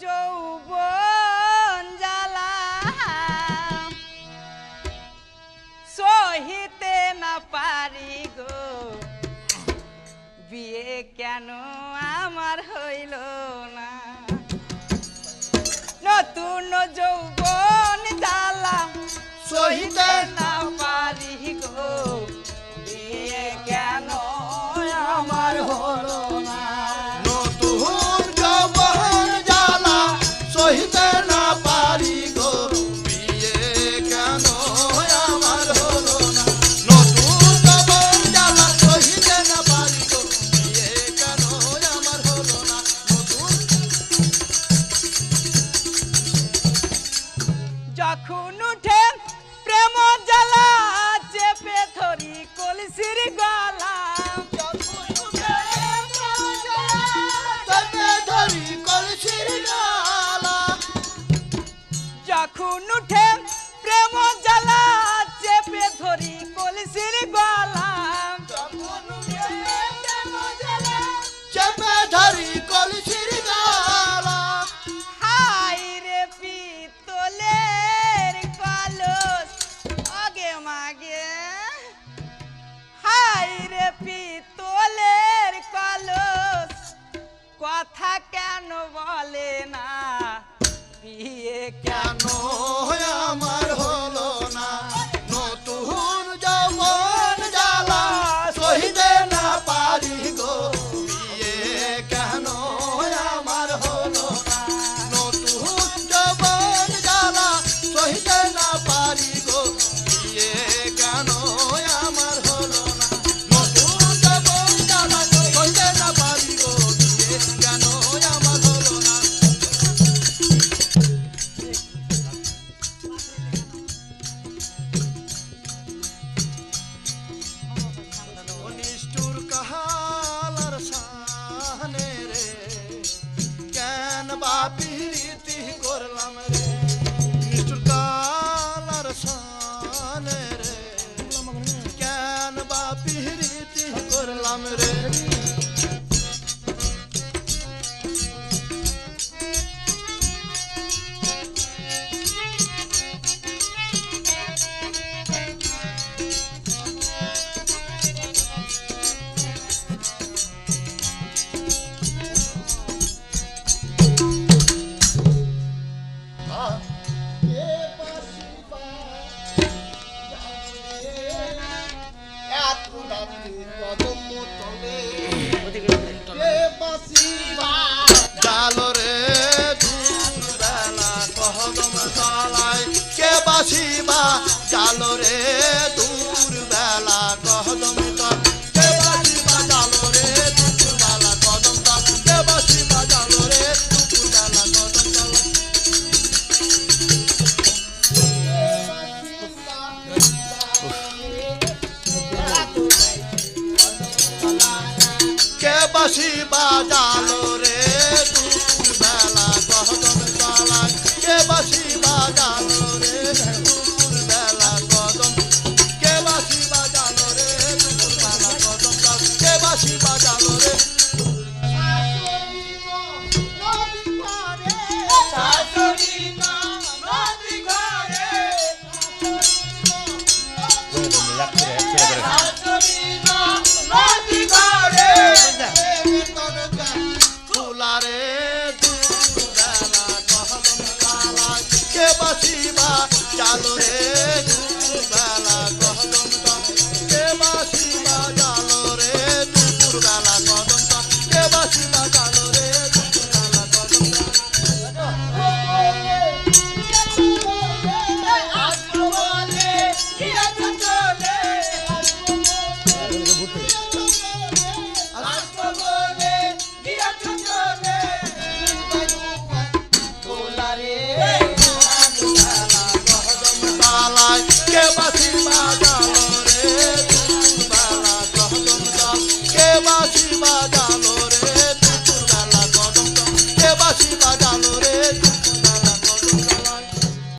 যৌবন জ্বালা সহিতে না পারি গো বিয়ে কেন আমার হইল না নতুন যৌবন জ্বালা সহিতে না পারি গো বিয়ে কেন আমার হলো না নতুন যৌবন জ্বালা সহিতে না পারি গো বিয়ে কেন আমার হলো না নতুন যৌবন জ্বালা সহিতে না পারি গো বিয়ে কেন আমার হলো না নতুন যখন উঠে প্রেম জ্বালা চেপে ধরি কলসির গলা ধরি কলসির গলা যখন উঠে প্রেম জ্বালা চেপে ধরি কলসির গলা চেপে ধরি কলসির গলা হাই রে পিতলের কলস আগে মাগে হাই রে পিতলের কলস কথা কেন বলে না বিয়ে কেন কেন আমার হলো না নতুন যৌবন জ্বালা সহিতে না পারি গো বিয়ে কেন আমার হলো না নতুন যৌবন জ্বালা সহিতে না পারি গো বিয়ে কেন আমার হলো না নতুন যৌবন জ্বালা সহিতে না পারি গো বিয়ে কেন আমার হলো না নিষ্ঠুর কাহালার সানে রে কেন বা প্রীতি করলাম রে নিষ্ঠুর কাহালার সানে রে কেন বা প্রীতি করলাম রে জালো রে দূর বেলা কদম তলায় কে বাসিবা জালো রে দূর বেলা কদম তল কে বাসিবা জালো রে দূর বেলা কদম তল কে বাসিবা জালো রে দূর বেলা কদম তল কে বাসিবা জালো রে দুপুর বেলা কদম তলায় কে বাসিবা জালো রে দুপুর বেলা কদম কে বাসিবা জালো রে দুপুর বেলা কদম তল কে বাসিবা জালো রে ফুলারে দূর বেলা কদম তলায় কে বাসিবা জালো